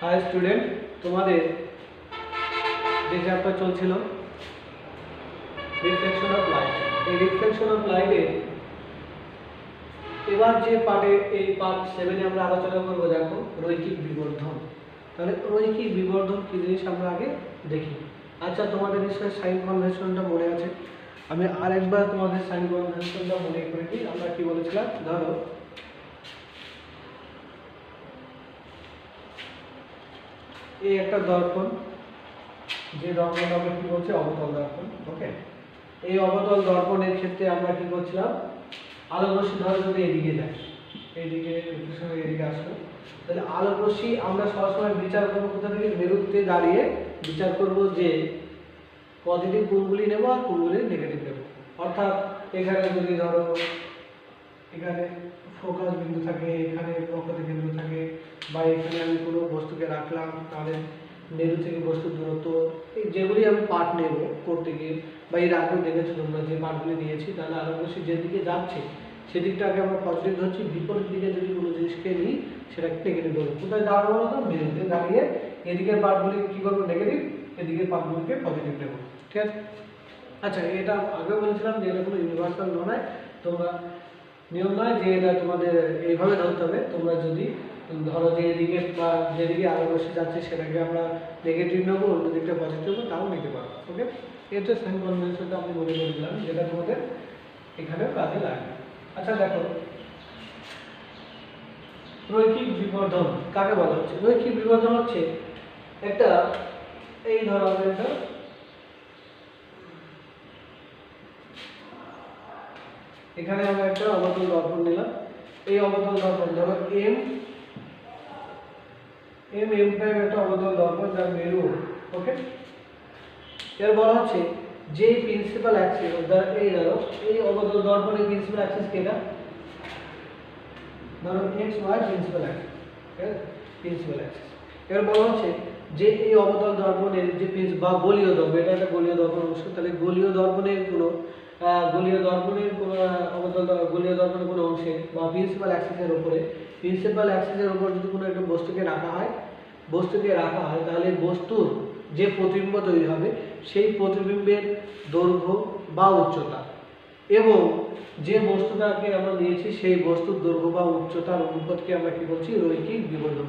High student, তোমাদের যে chapter চলছিল রিফ্লেকশন অফ লাইট, এই রিফ্লেকশন অফ লাইটে এবার যে পার্টে এই পার্ট 7 আমরা আলোচনা করব, দেখো রৈখিক বিবর্ধন। তাহলে রৈখিক বিবর্ধন কি জিনিস আমরা আগে দেখি। আচ্ছা, তোমাদের নিশ্চয়ই সাইন কনভেনশনটা মনে আছে, আমি আরেকবার তোমাদের সাইন কনভেনশনটা মনে করে দিই। আমরা কি বলেছিলাম, ধরো এই একটা দর্পণ, যে দর্পণটা আমরা কি বলছি অবতল দর্পণ। ওকে, এই অবতল দর্পণের ক্ষেত্রে আমরা কি করছিলাম, আলোক রশ্মি ধরো যদি এদিকে যায়, এইদিকে এদিকে আসলো, তাহলে আলোক রশ্মি আমরা সবসময় বিচার করবো কোথা থেকে, মেরুতে দাঁড়িয়ে বিচার করব যে পজিটিভ কোণগুলি নেব আর কোণগুলি নেগেটিভ নেব। অর্থাৎ এখানে যদি ধরো এখানে ফোকাস বিন্দু থাকে, এখানে প্রকৃতি বিন্দু থাকে, বা এখানে আমি কোনো বস্তুকে রাখলাম, তাহলে মেরু থেকে বস্তুর দূরত্ব, এই যেগুলি আমি পার্ট নেব করতে গিয়ে, বা এর আগেও দেখেছো তোমরা যে পার্টগুলি নিয়েছি, তাহলে আলোক রশ্মি যেদিকে যাচ্ছে সেদিকটাকে আমরা পজিটিভ ধরছি, বিপরীত দিকে যদি কোনো জিনিসকে নিই সেটাকে নেগেটিভ ধরবো। কোথায় দাঁড়াবো বলতো, মেরুতে দাঁড়িয়ে এদিকের পার্টগুলিকে কী করবো নেগেটিভ, এদিকের পার্টগুলিকে পজিটিভ নেব। ঠিক আছে। আচ্ছা, এটা আগে বলেছিলাম যে এটা কোনো ইউনিভার্সাল নয়, তোমরা নিয়ম নয় যে এটা তোমাদের এইভাবে ধরতে হবে। তোমরা যদি ধরো যে এদিকে বা যেদিকে আলোক রশ্মি যাচ্ছে সেটাকে আমরা নেগেটিভ নেবো, অন্য দিকটা পজিটিভ নেবো, তাও নিতে পারবো। ওকে, এটা সাইন কনভেনশনটা আমি মনে করে দিলাম, যেটা তোমাদের এখানেও কাজে লাগবে। আচ্ছা দেখো, রৈখিক বিবর্ধন কাকে বলা হচ্ছে? রৈখিক বিবর্ধন হচ্ছে একটা, এই ধরনের একটা এখানে আমরা একটা অবতল দর্পণ নিলাম, এই অবতল দর্পণ ধরো এম প্রাইম একটা অবতল দর্পণ যার মেরু। ওকে, এর বলা হচ্ছে যে প্রিন্সিপাল অ্যাক্সিস, এই ধরো এই অবতল দর্পণের প্রিন্সিপাল অ্যাক্সিস কেটা, ধরো এক্স ওয়াই প্রিন্সিপাল অ্যাক্সিস। ঠিক আছে, প্রিন্সিপাল অ্যাক্সিস। এর বলা হচ্ছে যে এই অবতল দর্পণের যে বা গলীয় দর্পণ, এটা একটা গলীয় দর্পণ অংশ, তাহলে গলীয় দর্পণের কোনো গলীয় দর্পণের কোনো অংশে বা প্রিন্সিপাল অ্যাক্সিসের উপরে, যদি কোনো একটা বস্তুকে রাখা হয়, তাহলে বস্তুর যে প্রতিবিম্ব তৈরি হবে সেই প্রতিবিম্বের দৈর্ঘ্য বা উচ্চতা এবং যে বস্তুটাকে আমরা নিয়েছি সেই বস্তুর দৈর্ঘ্য বা উচ্চতার অনুপাতকে আমরা কি বলছি, রৈখিক বিবর্ধন।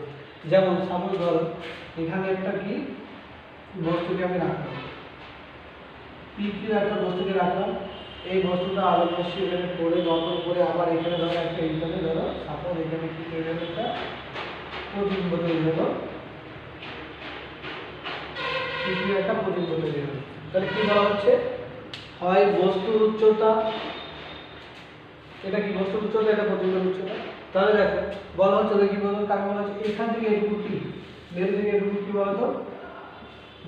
যেমন সাপোজ ধরো এখানে একটা কি বস্তুকে আমি রাখলাম, PQ একটা বস্তুকে রাখলাম, এই বস্তুটা আলোক রশ্মি এখানে পড়ে দর্পণ করে আবার এখানে ধরো একটা এইখানে ধরো সাপোজ এখানে কি তৈরি হলো, একটা প্রতিবিম্ব তৈরি হলো, PQ একটা প্রতিবিম্ব তৈরি হলো। তাহলে কি বলা হচ্ছে, হয় বস্তুর উচ্চতা, এটা কি বস্তুর উচ্চতা, এটা প্রতিবিম্বের উচ্চতা। তাহলে দেখো বলা হচ্ছে কি বলতো, কাকে বলা হচ্ছে, এখান থেকে এটুকু কি, মেরু থেকে এটুকু কি বলতো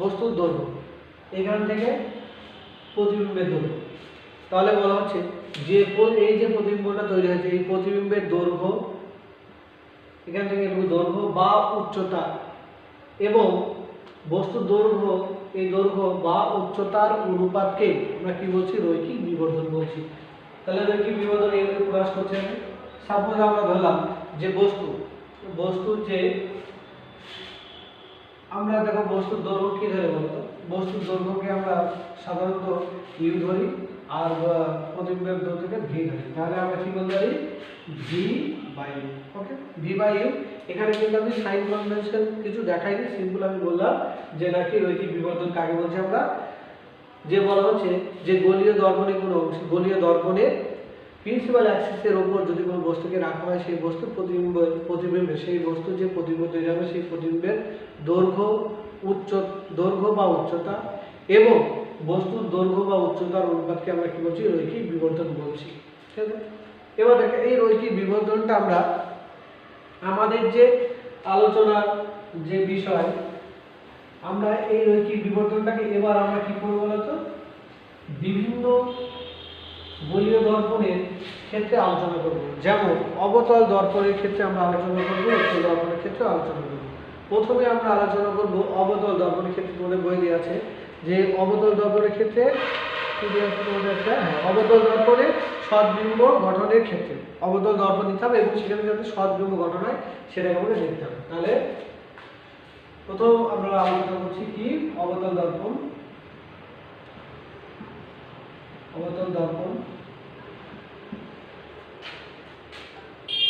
বস্তুর দৈর্ঘ্য, এখান থেকে প্রতিবিম্বের দৈর্ঘ্য। তাহলে বলা হচ্ছে যে এই যে প্রতিবিম্বটা তৈরি হয়েছে, এই প্রতিবিম্বের দৈর্ঘ্য এখান থেকে এটুকু দৈর্ঘ্য বা উচ্চতা এবং বস্তুর দৈর্ঘ্য, এই দৈর্ঘ্য বা উচ্চতার অনুপাতকে আমরা কি বলছি, রৈখিক বিবর্ধন বলছি। তাহলে রৈখিক বিবর্ধন এইভাবে প্রকাশ করছে। সাপোজ আমরা ধরলাম যে বস্তুর যে আমরা দেখো বস্তুর দৈর্ঘ্য কি ধরে বলতো, বস্তুর দৈর্ঘ্যকে আমরা সাধারণত ইউ ধরি আর প্রতিবিম্বের দৈর্ঘ্যকে ভি ধরি, তাহলে আমরা কি বলতে পারি, V by U. Okay, V by U. এখানে কিন্তু আমি সাইন কনভেনশন কিছু দেখাইনি, সিম্পল আমি বললাম যে নাকি রৈখিক বিবর্ধন কাকে বলছি আমরা, যে বলা হচ্ছে যে গলীয় দর্পণের কোনো অংশ, গলীয় দর্পণের প্রিন্সিপাল অ্যাক্সিসের ওপর যদি কোনো বস্তুকে রাখা হয়, সেই বস্তুর প্রতিবিম্বে সেই বস্তুর যে প্রতিবিম্ব তৈরি হবে সেই প্রতিবিম্বের দৈর্ঘ্য বা উচ্চতা এবং বস্তুর দৈর্ঘ্য বা উচ্চতার অনুপাতকে আমরা কি বলছি, রৈখিক বিবর্ধন বলছি। ঠিক আছে। এবার দেখো এই রৈখিক বিবর্ধনটা আমরা আমাদের যে আলোচনার যে বিষয়, আমরা এই রৈখিক বিবর্ধনটাকে এবার আমরা কি করবো বলতো, বিভিন্ন গলীয় দর্পণের ক্ষেত্রে আলোচনা করব। যেমন অবতল দর্পণের ক্ষেত্রে আমরা আলোচনা করব, উত্তল দর্পণের ক্ষেত্রে আলোচনা করব। প্রথমে আমরা আলোচনা করব অবতল দর্পণের ক্ষেত্রে, তোমাদের বই দেওয়া আছে যে অবতল দর্পণের ক্ষেত্রে অবতল দর্পণের সদ্বিম্ব গঠনের ক্ষেত্রে অবতল দর্পণ নিতে হবে এবং সেখানে যাতে সদ্বিম্ব গঠন হয় সেটাকে আমাদের দেখতে হবে। তাহলে প্রথম আমরা আলোচনা করছি কি অবতল দর্পণ। অবতল দর্পণ,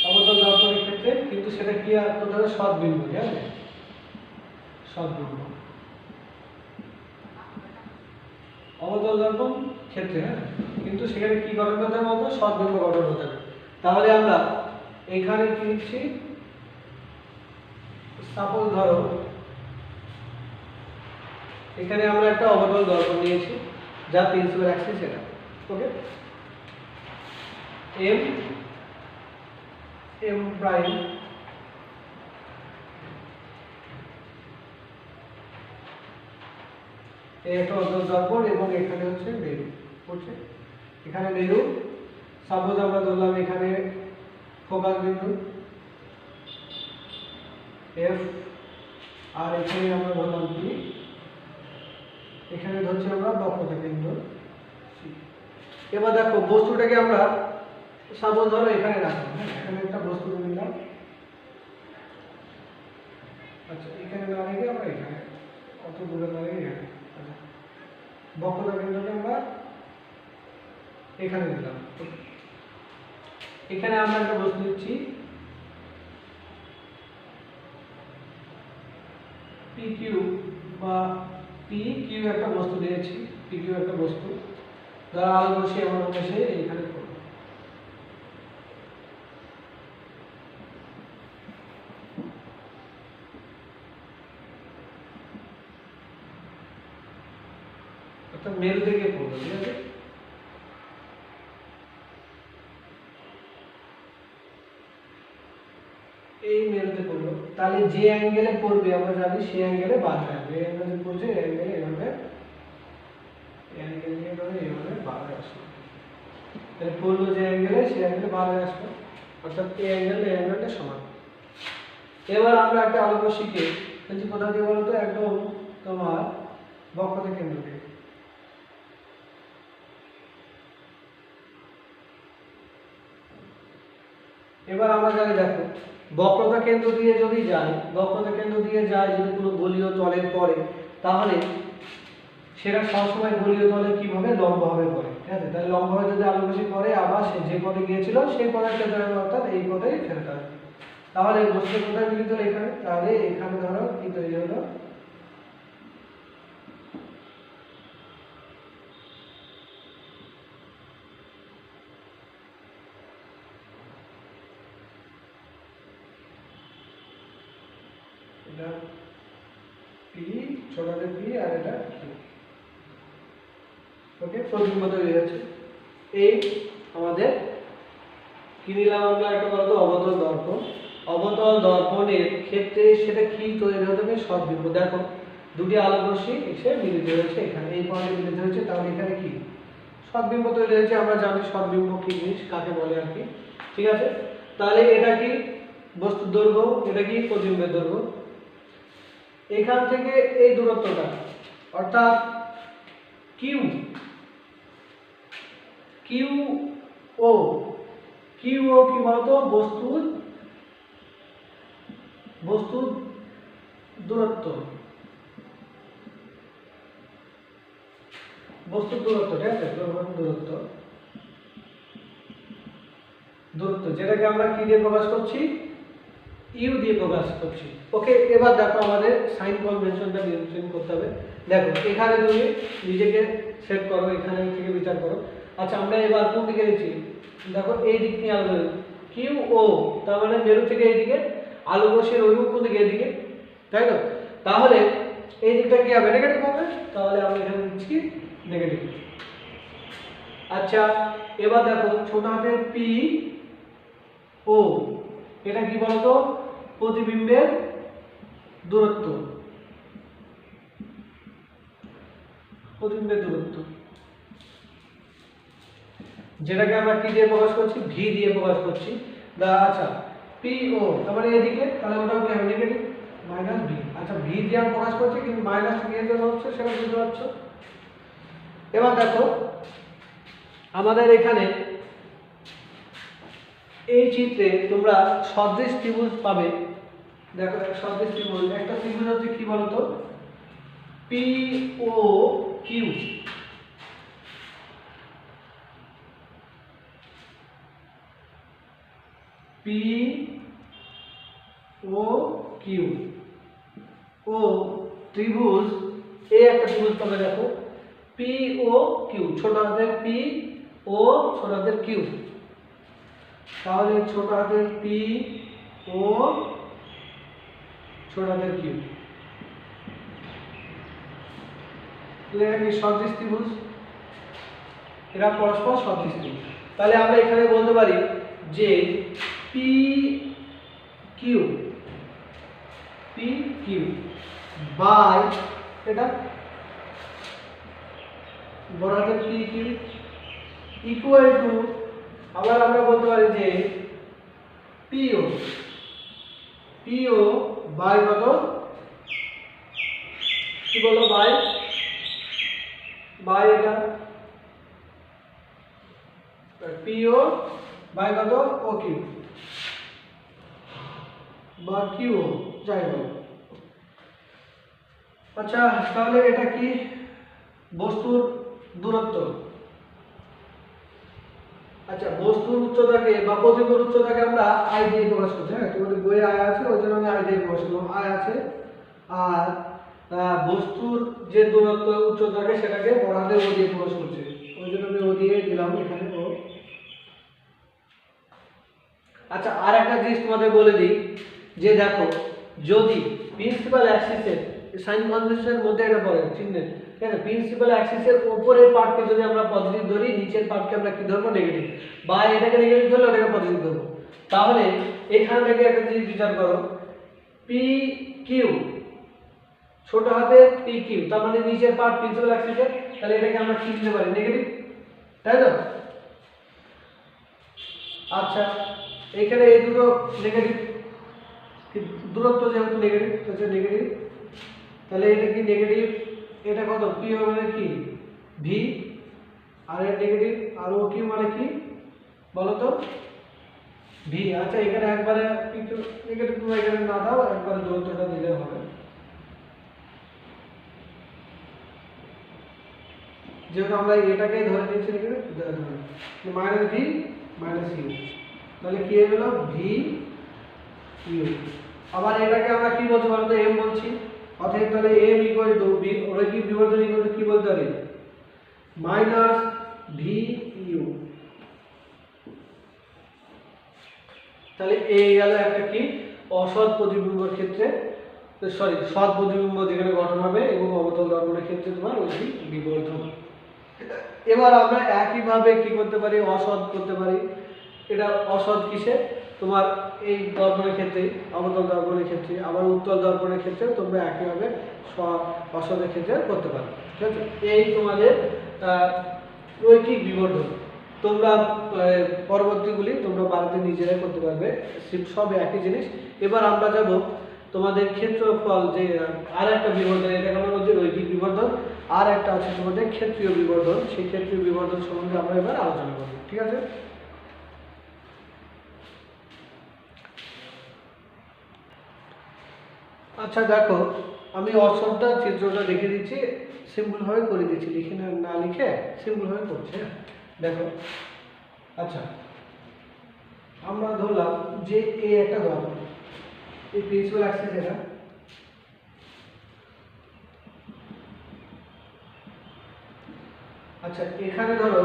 অবতল দর্পণের ক্ষেত্রে কিন্তু সেটা কি করতে হবে, সৎবিম্ব, ঠিক আছে, সৎবিম্ব অবতল দর্পণ ক্ষেত্রে, হ্যাঁ, কিন্তু সেখানে কি গঠন করতে হবে বলতো, সৎবিম্ব গঠন হতে হবে। তাহলে আমরা এখানে কি লিখছি, সাপোজ ধরো এখানে আমরা একটা অবতল দর্পণ নিয়েছি যা প্রিন্সিপাল অ্যাক্সিস এটা, ওকে, এম এম প্রাইম এই একটা অবতল দর্পণ এবং এখানে হচ্ছে মেরু পড়ছে, এখানে মেরু, সাপোজ আমরা ধরলাম এখানে ফোকাস বিন্দু এফ, আর এখানে আমরা ধরলাম কি, এখানে ধরছি আমরা বক্রতা কেন্দ্র সি। এবার দেখো বস্তুটাকে আমরা সাপোজ ধরো এখানে রাখলাম, হ্যাঁ, এখানে একটা বস্তু নিলাম, আচ্ছা এখানে না রেখে আমরা এখানে, কত দূরে না রেখে এখানে, আচ্ছা বক্রতা কেন্দ্রটা আমরা এখানে দিলাম, এখানে আমরা একটা বস্তু দিচ্ছি পি কিউ বা পি কিউ একটা বস্তু দিয়েছি, পি কিউ একটা বস্তু যারা আলো বসিয়ে আমরা বসে এখানে করব। অর্থাৎ মেরু থেকে পড়বে, ঠিক আছে, এই মেরুতে পড়লো, তাহলে যে অ্যাঙ্গেলে পড়বে আমরা জানি সেই অ্যাঙ্গেলে বার হয়ে আসবে, এই অ্যাঙ্গেলে পড়ছে এই অ্যাঙ্গেলে এভাবে, এই অ্যাঙ্গেল নিয়ে ধরে এইভাবে বার হয়ে আসবে, তাহলে পড়লো যে অ্যাঙ্গেলে সেই অ্যাঙ্গেলে বার হয়ে আসবে, অর্থাৎ এই অ্যাঙ্গেলটা সমান। এবার আমরা একটা আলোক শিখে ফেলছি কোথা দিয়ে বলো তো, একদম তোমার বক্রতা কেন্দ্র থেকে। এবার আমরা জানি দেখো বক্রতা কেন্দ্র দিয়ে যদি যায়, বক্রতা কেন্দ্র দিয়ে যায় যদি কোনো গোলীয় তলের পরে, তাহলে সেটা সবসময় গোলীয় তলে কিভাবে লম্বভাবে পড়ে, ঠিক আছে, তাহলে লম্বভাবে যদি আলোকরশ্মি পড়ে আবার সে যে পথে গিয়েছিল সেই পথে ফেরত আসবে, অর্থাৎ এই পথেই ফেরত আসবে। তাহলে বস্তু কোথায় মিলিত হলো এখানে, তাহলে এখানে ধরো কি তৈরি হলো, এটা পি, ছোটতে পি আর এটা কিউ, ওকে, প্রতিবিম্ব তৈরি হচ্ছে। এই আমাদের কি নিলাম আমরা, একটা বলতো অবতল দর্পণ। অবতল দর্পণের ক্ষেত্রে সেটা কি তৈরি হতে হবে, সৎবিম্ব। দেখো দুটি আলোক রশ্মি এসে মিলিত হয়েছে এখানে, এই পয়েন্টে মিলিত হয়েছে, তাহলে এখানে কি সৎবিম্ব তৈরি হয়েছে। আমরা জানি সৎবিম্ব কি জিনিস, কাকে বলে আর কি, ঠিক আছে। তাহলে এটা কি বস্তুর দৈর্ঘ্য, এটা কি প্রতিবিম্বের দৈর্ঘ্য, এখান থেকে এই দূরত্বটা অর্থাৎ কিউ, কিউ ও, কিউ ও কি বলতো, বস্তুর দূরত্ব, বস্তুর দূরত্ব, ঠিক আছে, দূরত্ব যেটাকে আমরা কি দিয়ে প্রকাশ করছি, ইউ দিয়ে প্রকাশ করছি, ওকে। এবার দেখো আমাদের সাইন কনভেনশনটা মেনটেন করতে হবে। দেখো এখানে তুমি নিজেকে সেট করো, এখানে থেকে বিচার করো। আচ্ছা আমরা এবার কোন দিকে নিচ্ছি, দেখো এই দিক নিয়ে আলোচনা, কিউ ও, তার মানে মেরু থেকে এইদিকে, আলোক রশ্মির অভিমুখ কোন দিকে, এদিকে, তাই তো। তাহলে এই দিকটা কি হবে, নেগেটিভ হবে, তাহলে আমরা এখানে নিচ্ছি নেগেটিভ। আচ্ছা এবার দেখো ছোট হাতের পি ও, এটা কি বলতো, প্রতিবিম্বের দূরত্ব, প্রতিবিম্বের দূরত্ব যেটাকে আমরা কি দিয়ে প্রকাশ করছি, ভি দিয়ে প্রকাশ করছি। আচ্ছা পি ও, তার মানে এদিকে, তাহলে ওটাও কি হবে, নেগেটিভ, মাইনাস ভি। আচ্ছা ভি দিয়ে আমরা প্রকাশ করছি কিন্তু মাইনাস ভি এর জন্য হচ্ছে, সেটা বুঝতে পারছো। এবার দেখো আমাদের এখানে এই চিত্রে তোমরা সদৃশ ত্রিভুজ পাবে, দেখো সহজ ত্রিভুজ, একটা ত্রিভুজ হচ্ছে কি বলতো, P O Q, P O Q ও ত্রিভুজ, এই একটা ত্রিভুজ পাবে দেখো পি ও কিউ, ছোট হাতের পি ও ছোট হাতের কিউ, তাহলে ছোট হাতের পি ও ছোট হাতের কিউ, এটা কি সদৃশ ত্রিভুজ, এরা পরস্পর সদৃশ ত্রিভুজ। তাহলে আমরা এখানে বলতে পারি যে পি কিউ বাই এটা বড় হাতের পি কিউ ইকুয়াল টু, আবার আমরা বলতে পারি যে পিও বাই কত, কি বলো, বাই এটা পিও বাই কত ও কিউ বা কিউ যাই বলো। আচ্ছা তাহলে এটা কি বস্তুর দূরত্ব, আচ্ছা বস্তুর উচ্চতাকে বা প্রতিকূল উচ্চতাকে আমরা আই দিয়ে প্রকাশ করছি, হ্যাঁ তোমাদের বইয়ে আই আছে ওই জন্য আমি আই দিয়ে প্রকাশ করলাম, আই আছে, আর বস্তুর যে দূরত্ব উচ্চতাকে সেটাকে বড় হাতের ও দিয়ে প্রকাশ করছি, ওই জন্য আমি ও দিয়ে দিলাম এখানে ও। আচ্ছা আর একটা জিনিস তোমাদের বলে দিই যে দেখো যদি প্রিন্সিপাল অ্যাক্সিসের সাইন কনভেনশনের মধ্যে এটা পড়ে চিহ্নের, ঠিক আছে, প্রিন্সিপাল অ্যাক্সিসের উপরের পার্টকে যদি আমরা পজিটিভ ধরি, নিচের পার্টকে আমরা কি ধরবো, নেগেটিভ, বা এটাকে নেগেটিভ ধরলে ওটাকে পজিটিভ ধরবো, তাহলে এখান থেকে একটা জিনিস বিচার করো, পি কিউ ছোট হাতের পি কিউ, তার মানে নিচের পার্ট প্রিন্সিপাল অ্যাক্সিসের, তাহলে এটাকে আমরা কি দিতে পারি, নেগেটিভ, তাই তো। আচ্ছা এখানে এই দুটো নেগেটিভ, দূরত্ব যেহেতু নেগেটিভ হচ্ছে নেগেটিভ, তাহলে এটা কি নেগেটিভ, এটা কত পি মানে কি ভি, আর এর নেগেটিভ, আর ও কিউ মানে কি বলো তো ভি। আচ্ছা এখানে একবারে একটু নেগেটিভ তুমি এখানে না দাও, একবারে দূরত্বটা দিলে হবে, যেহেতু আমরা এটাকে ধরে নিয়েছি মাইনাস ভি মাইনাস ইউ, তাহলে কি হয়ে গেল ভি ইউ। আবার এটাকে আমরা কি বলছি বলতো, এম বলছি, অতএব তাহলে এম ইকুয়াল টু বি, রৈখিক বিবর্ধন ইকুয়াল টু কি বলতে পারি, মাইনাস ভি ইউ। তাহলে এই গেল একটা কি অসৎ প্রতিবিম্বের ক্ষেত্রে, সরি সৎ প্রতিবিম্ব যেখানে গঠন হবে, এবং অবতল দর্পণের ক্ষেত্রে তোমার রৈখিক বিবর্ধন। এবার আমরা একইভাবে কি করতে পারি, অসৎ করতে পারি, এটা অসৎ কিসে, তোমার এই দর্পণের ক্ষেত্রে, অবতল দর্পণের ক্ষেত্রে, আবার উত্তল দর্পণের ক্ষেত্রে তোমরা একইভাবে অসতের ক্ষেত্রে করতে পারো, ঠিক আছে। এই তোমাদের রৈখিক বিবর্ধন, তোমরা পরবর্তীগুলি তোমরা বাড়িতে নিজেরাই করতে পারবে, সব একই জিনিস। এবার আমরা যাব তোমাদের ক্ষেত্রফল, যে আর একটা বিবর্ধন, এটাকে আমরা বলছি রৈখিক বিবর্ধন, আর একটা আছে তোমাদের ক্ষেত্রীয় বিবর্ধন, সেই ক্ষেত্রীয় বিবর্ধন সম্বন্ধে আমরা এবার আলোচনা করব, ঠিক আছে। আচ্ছা দেখো আমি অসৎটা চিত্রটা দেখে দিচ্ছি, সিম্পল ভাবে করে দিচ্ছি, লিখে না লিখে সিম্পল ভাবে করছি, হ্যাঁ দেখো। আচ্ছা আমরা ধরলাম যে এই একটা দর্পণ, এই প্রিন্সিপাল অ্যাক্সিস এটা, আচ্ছা এখানে ধরো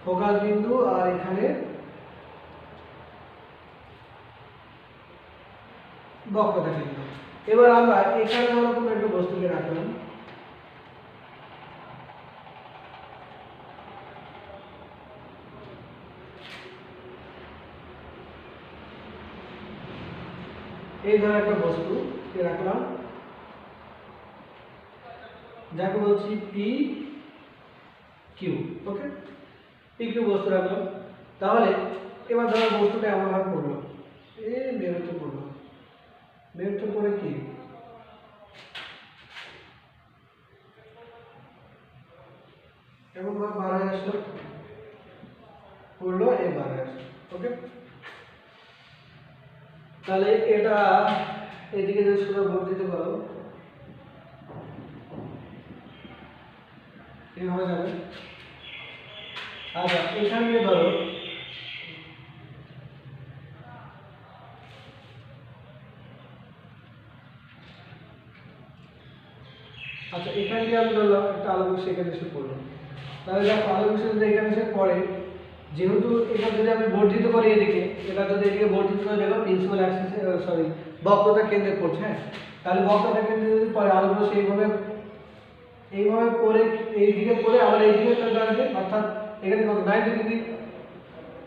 ফোকাস বিন্দু, আর এখানে বক্রতা বিন্দু। এবার আমরা এখানে ধরো কোনো একটা বস্তুকে রাখলাম, এই ধরো একটা বস্তুকে রাখলাম, যাকে বলছি পি কিউ, ওকে, পি কিউ বস্তু রাখলাম। তাহলে এবার ধরো বস্তুটা এমন ভাবে পড়লো, বেরোতে পড়লো, বেরোতে পড়ে কি এমন ভাবে বার হয়ে আসলো, পড়লো, বার হয়ে আসলো, ওকে। তাহলে এটা এদিকে যদি সোজা বর্ধিত করো এইভাবে যাবে। আচ্ছা এখানে ধরো আচ্ছা এখান থেকে আমি ধরলাম একটা আলো বসে এখানে এসে পড়লো। তাহলে দেখো আলো বসে যদি এখানে এসে পড়ে, যেহেতু এটা যদি আমি বর্ধিত করি এদিকে, এটা যদি এদিকে বর্ধিত করে দেখো প্রিন্সিপাল অ্যাক্সিসে সরি বক্রতা কেন্দ্রে পড়ছে। হ্যাঁ তাহলে বক্রতা কেন্দ্রে যদি পড়ে আলো বসে এইভাবে করে এইদিকে পড়ে আবার এইদিকে চলে আসবে, অর্থাৎ এখানে কত 90 ডিগ্রি।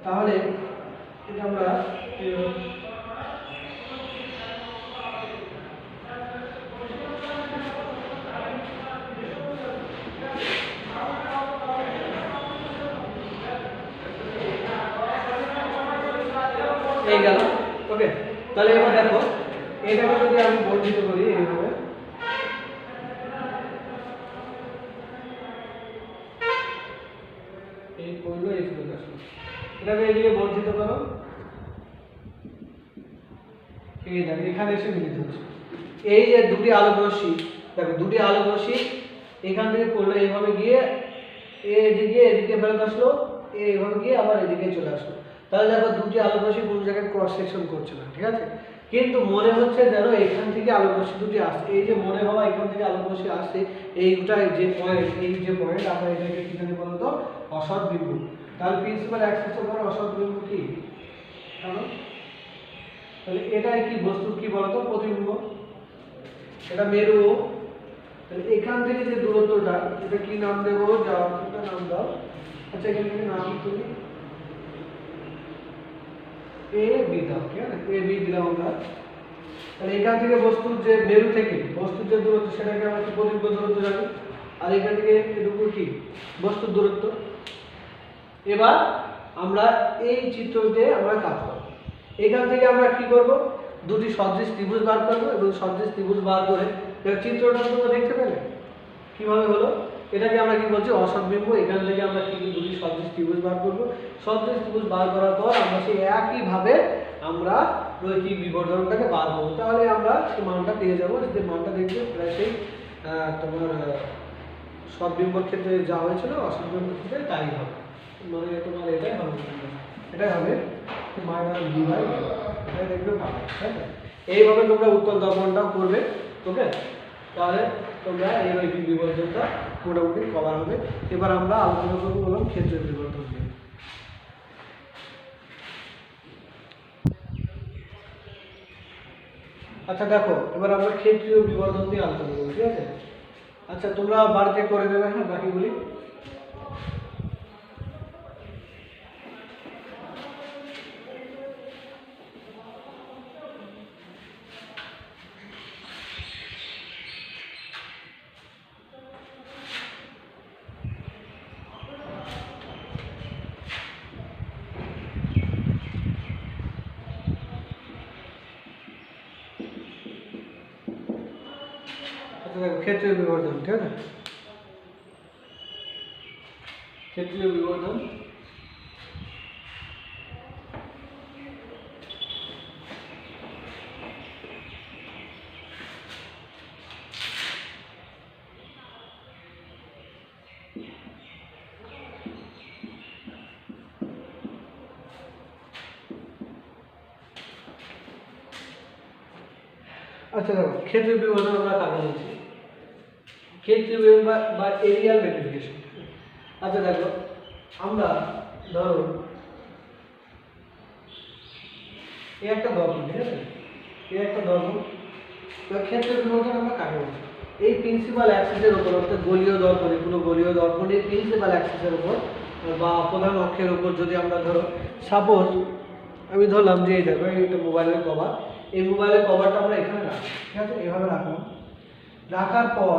তাহলে এটা আমরা এই গেল। ওকে তাহলে এবার দেখো এটাকে যদি আমি বর্ধিত করি এইভাবে, এই পড়লো এই চলে আসলো, এটাকে এদিকে বর্ধিত করো, এই দেখো এখানে এসে মিলিত হচ্ছে। এই যে দুটি আলোক রশ্মি, দেখো দুটি আলোক রশ্মি এখান থেকে পড়লো এইভাবে গিয়ে এদিকে ফেরত আসলো, এইভাবে গিয়ে আবার এদিকে চলে আসলো। তাহলে দেখো দুটি আলোক রশ্মি কোনো জায়গায় ক্রস সেকশন করছে না, ঠিক আছে। কিন্তু মনে হচ্ছে যেন এখান থেকে আলোক রশ্মি দুটি আসছে, এই যে মনে হওয়া এখান থেকে আলোক রশ্মি আসছে, এইটা যে পয়েন্ট, এই যে পয়েন্ট আমরা এটাকে কি জানি বলতো অসৎ বিন্দু। তাহলে প্রিন্সিপাল অ্যাক্সিসের উপর অসৎ বিন্দু কি, তাহলে এটাই কি বস্তু কি বলতো প্রতিবিম্ব, এটা মেরু। তাহলে এখান থেকে যে দূরত্বটা এটা কি নাম দেবো, যাওয়ার নাম দাও। আচ্ছা এখানে কি নাম তুমি এ বি দাও, ঠিক আছে এ বি দিলাম আমরা। তাহলে এখান থেকে বস্তুর যে মেরু থেকে বস্তুর যে দূরত্ব সেটাকে আমরা কি প্রতিবিম্ব দূরত্ব জানি, আর এখান থেকে এটুকু কি বস্তুর দূরত্ব। এবার আমরা এই চিত্রতে আমরা কাজ করব। এখান থেকে আমরা কি করব, দুটি সদৃশ ত্রিভুজ বার করব এবং সদৃশ ত্রিভুজ বার করে চিত্রটা তোমরা দেখতে পেলে কিভাবে হলো। এটাকে আমরা কি বলছি অসৎ বিম্ব। এখান থেকে আমরা কি দুটি সদৃশ ত্রিভুজ বার করব, সদৃশ ত্রিভুজ বার করার পর আমরা সেই একই ভাবে আমরা রৈখিক বিবর্ধনটাকে বার করব। তাহলে আমরা সেই মানটা পেয়ে যাব, যে মানটা দেখবে প্রায় সেই তোমার সৎ বিম্বর ক্ষেত্রে যা হয়েছিল অসৎ বিম্বর ক্ষেত্রে তাই হবে, মানে তোমার এটাই হবে, এটাই হবে মাইনাস বি বাই এটাই দেখবে পাবে, ঠিক আছে। এইভাবে তোমরা উত্তল দর্পণটাও করবে। ওকে তাহলে তোমরা এই রৈখিক বিবর্ধনটা মোটামুটি কভার হবে। এবার আমরা আলোচনা করবো বললাম ক্ষেত্রের বিবর্ধন নিয়ে। আচ্ছা দেখো এবার আমরা ক্ষেত্রীয় বিবর্ধন নিয়ে আলোচনা করবো, ঠিক আছে। আচ্ছা তোমরা বাড়িতে করে দেবে, হ্যাঁ বাকিগুলি। ক্ষেত্রীয় বিবর্ধন, ঠিক আছে, ক্ষেত্রীয় বিবর্ধন। আচ্ছা দেখো ক্ষেত্রীয় বিবর্ধন আমরা কাকে বলছি, ক্ষেত্রীয় বিবর্ধন বা এরিয়াল ম্যাগনিফিকেশন। আচ্ছা দেখো আমরা ধরো এই একটা দর্পণ, ঠিক আছে, এই একটা দর্পণ। ক্ষেত্রীয় বিবর্ধন আমরা কাকে বলছি, এই প্রিন্সিপাল অ্যাক্সিসের উপর, অর্থাৎ গোলীয় দর্পণে কোনো গোলীয় দর্পণের প্রিন্সিপাল অ্যাক্সিসের উপর বা প্রধান অক্ষের উপর যদি আমরা ধরো সাপোজ আমি ধরলাম যে এই দেখো এইটা মোবাইলের কভার, এই মোবাইলের কভারটা আমরা এখানে রাখি, ঠিক আছে, এইভাবে রাখলাম। রাখার পর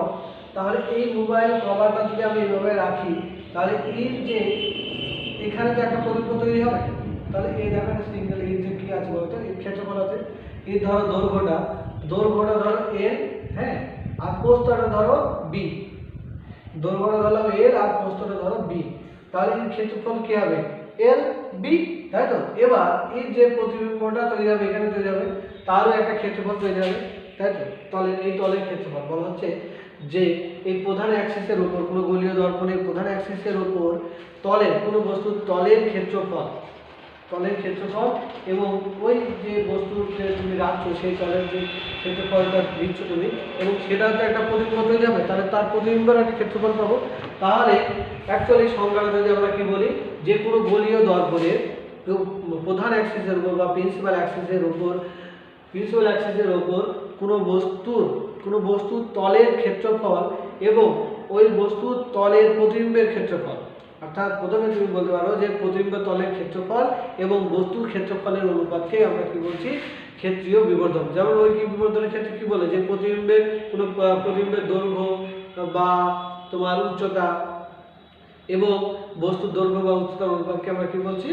তাহলে এই মোবাইল কভারটা যদি আমি এইভাবে রাখি, তাহলে এর যে এখানে যে একটা প্রতিবিম্ব তৈরি হবে, তাহলে এই দেখো সিঙ্গেল এর যে কি আছে বলতে এর ক্ষেত্রফল আছে, এই ধরো দৈর্ঘ্যটা ধরো এল, হ্যাঁ, আর প্রস্থটা ধরো বি, দৈর্ঘ্যটা ধরলাম এল আর প্রস্থটা ধরো বি, তাহলে এর ক্ষেত্রফল কি হবে এল বি, তাই তো। এবার এই যে প্রতিবিম্বটা তৈরি হবে এখানে তৈরি হবে, তারও একটা ক্ষেত্রফল পেয়ে যাবে, তাই তো? এই তলের ক্ষেত্রফল বলা হচ্ছে যে এই প্রধান অ্যাক্সিসের উপর কোনো গোলীয় দর্পণের প্রধান অ্যাক্সিসের উপর তলের কোনো বস্তুর তলের ক্ষেত্রফল এবং ওই যে বস্তুকে তুমি রাখছো সেই তলের যে ক্ষেত্রফলটা দিচ্ছ তুমি, এবং সেটা তো একটা প্রতিবিম্ব হয়ে যাবে, তাহলে তার প্রতিবিম্বের একটা ক্ষেত্রফল পাবো। তাহলে অ্যাকচুয়ালি সংজ্ঞাটা যদি আমরা কি বলি, যে কোনো গোলীয় দর্পণের প্রধান অ্যাক্সিসের উপর বা প্রিন্সিপাল অ্যাক্সিসের উপর কোনো বস্তুর তলের ক্ষেত্রফল এবং ওই বস্তুর তলের প্রতিবিম্বের ক্ষেত্রফল, অর্থাৎ প্রথমে তুমি বলতে পারো যে প্রতিবিম্বের তলের ক্ষেত্রফল এবং বস্তুর ক্ষেত্রফলের অনুপাতকে আমরা কি বলছি, ক্ষেত্রীয় বিবর্ধন। যেমন ঐকিক বিবর্ধনের ক্ষেত্রে কি বলে, যে প্রতিবিম্বের দৈর্ঘ্য বা তোমার উচ্চতা এবং বস্তুর দৈর্ঘ্য বা উচ্চতার অনুপাতকে আমরা কি বলছি,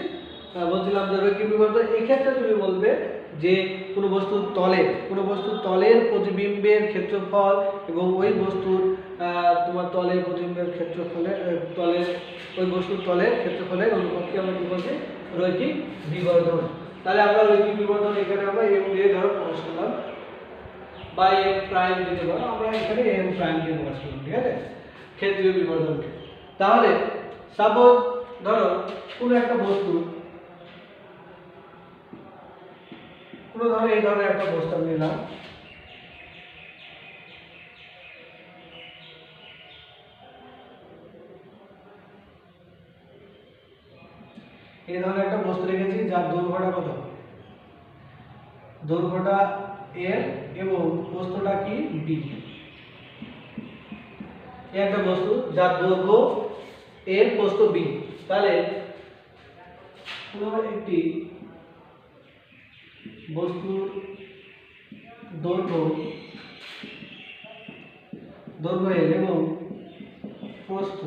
বলছিলাম যে রৈখিক বিবর্ধন। এই ক্ষেত্রে তুমি বলবে যে কোনো বস্তুর তলের প্রতিবিম্বের ক্ষেত্রফল এবং ওই বস্তুর তোমার তলের প্রতিবিম্বের ওই বস্তুর তলের ক্ষেত্রফলের অনুপাতকে আমরা কি বলছি, রৈখিক বিবর্ধন। তাহলে আমরা রৈখিক বিবর্ধন এখানে আমরা এম দিয়ে ধরো প্রকাশ করলাম, বা এম প্রাইম দিতে পারো, আমরা এখানে এম প্রাইম দিয়ে প্রকাশ করলাম, ঠিক আছে, ক্ষেত্রীয় বিবর্ধনকে। তাহলে সাপোজ ধরো কোনো একটা বস্তু, এই ধরনের একটা বস্তু আমি নিলাম, এই ধরনের একটা বস্তু রেখেছি যার দৈর্ঘ্যটা কত, দৈর্ঘ্যটা এল এবং প্রস্থটা কি বি। এই একটা বস্তু যার দৈর্ঘ্য এল, প্রস্থ বি। তাহলে কোনো একটি বস্তুর দৈর্ঘ্য এল এবং প্রস্থ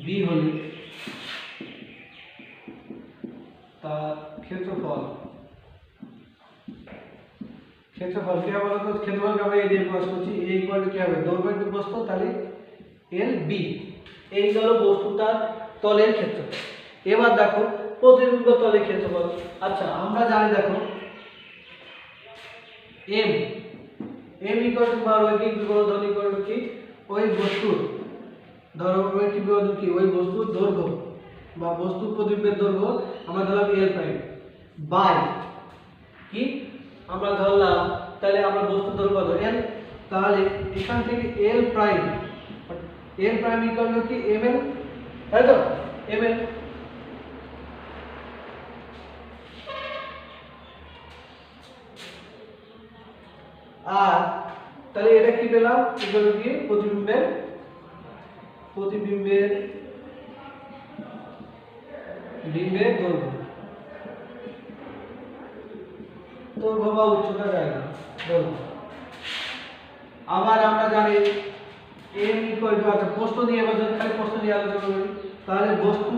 বি হলে তার ক্ষেত্রফল কি হবে বলতো, ক্ষেত্রফলকে আমরা এই দিয়ে প্রকাশ করছি, এই ইকুয়াল কি হবে, দৈর্ঘ্য ইনটু প্রস্থ, তাহলে এল বি। এই হলো বস্তুটার তলের ক্ষেত্রফল। এবার দেখো প্রতিবিম্ব তলের ক্ষেত্রফল। আচ্ছা আমরা জানি, দেখো এম ইকুয়াল টু বা রৈখিক বিবর্ধন ইকুয়াল টু কি, ওই বস্তুর ধরো রৈখিক বিবর্ধন কি, ওই বস্তুর দৈর্ঘ্য বা বস্তুর প্রতিবিম্বের দৈর্ঘ্য আমরা ধরলাম এল প্রাইম বাই কি আমরা ধরলাম, তাহলে আমরা বস্তুর দৈর্ঘ্য কত এল, তাহলে এখান থেকে এল প্রাইম ইকুয়াল টু কি এম এল, তাই তো, এম এল। আর তাহলে এটা কি পেলাম, ইকুয়াল টু কি প্রতিবিম্বের দৈর্ঘ্য বা উচ্চতা জায়গা দৈর্ঘ্য। আবার আমরা জানি এম ইকুয়াল টু, আচ্ছা প্রস্থ নিয়ে এবার যদি খালি প্রস্থ নিয়ে আলোচনা করি, তাহলে বস্তু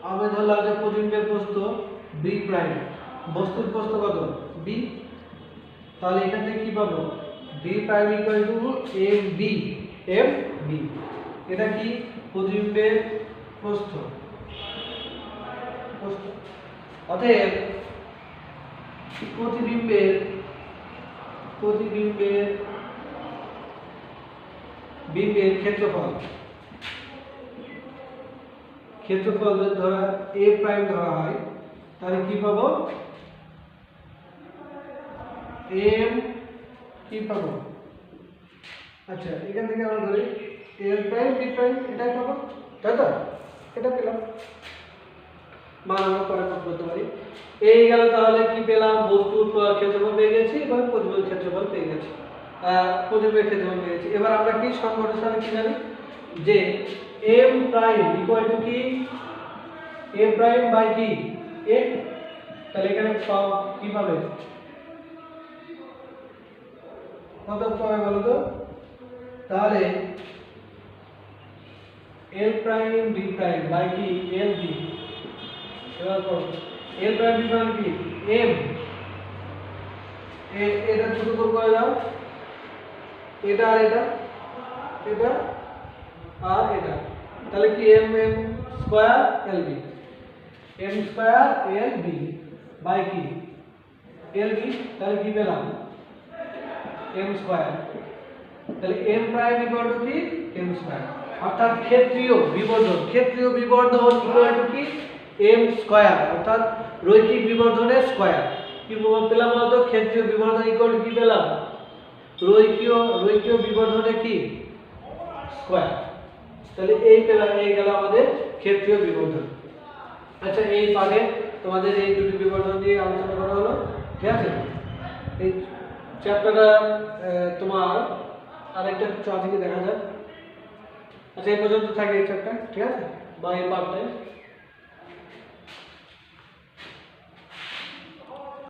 আমি ধরলাম যে প্রতিবিম্বের প্রস্থ বি প্রাইম, বস্তুর প্রস্থ কত বি, তাহলে এখান থেকে কি পাবো, B prime equal to M B. এটা কি প্রতিবিম্বের প্রস্থ। অতএব প্রতিবিম্বের ক্ষেত্রফল যদি ধরা এ প্রাইম ধরা হয়, তাহলে কি পাবো, এম কি পাবো, আচ্ছা এখান থেকে আমরা ধরি এল প্রাইম বি প্রাইম, এটাই পাবো, তাই তো, এটা পেলাম, মান আমরা পরে করতে পারি। এই গেল, তাহলে কি পেলাম, বস্তুর ক্ষেত্রফল পেয়ে গেছি এবং প্রতিবিম্বের ক্ষেত্রফল পেয়ে গেছি, এবার আমরা কি সংগঠনের সাথে কি জানি, যে এম প্রাইম ইকুয়াল টু কি এম প্রাইম বাই কি এ, তাহলে এখানে কি পাবে, কত পাবে বলো তো, তাহলে এল প্রাইম বি প্রাইম বাই কি এল বি। এবার এল প্রাইম বি প্রাইম কি এম, এটা ছোট করে দাও, এটা আর এটা আর এটা, তাহলে কি M square L B, by কি এল বি, তাহলে কি পেলাম এম স্কয়ার, তাহলে এম প্রাইম ইকুয়াল টু কি এম স্কয়ার, অর্থাৎ ক্ষেত্রীয় বিবর্ধন ইকুয়াল টু কি এম স্কয়ার, অর্থাৎ রৈখিক বিবর্ধনের স্কয়ার। কি পেলাম বলতো, ক্ষেত্রীয় বিবর্ধন ইকুয়াল টু কি পেলাম রৈখিক বিবর্ধনের কি স্কয়ার। তাহলে এই পেলাম, এই গেল আমাদের ক্ষেত্রীয় বিবর্ধন। আচ্ছা, এই পার্টে তোমাদের এই দুটি বিবর্ধন নিয়ে আলোচনা করা হলো, ঠিক আছে। এই চ্যাপ্টারটা তোমার আরেকটা কিছু আছে কি দেখা যাক। আচ্ছা, এই পর্যন্ত থাকে এই চ্যাপ্টার, ঠিক আছে, বা এই পার্টটা।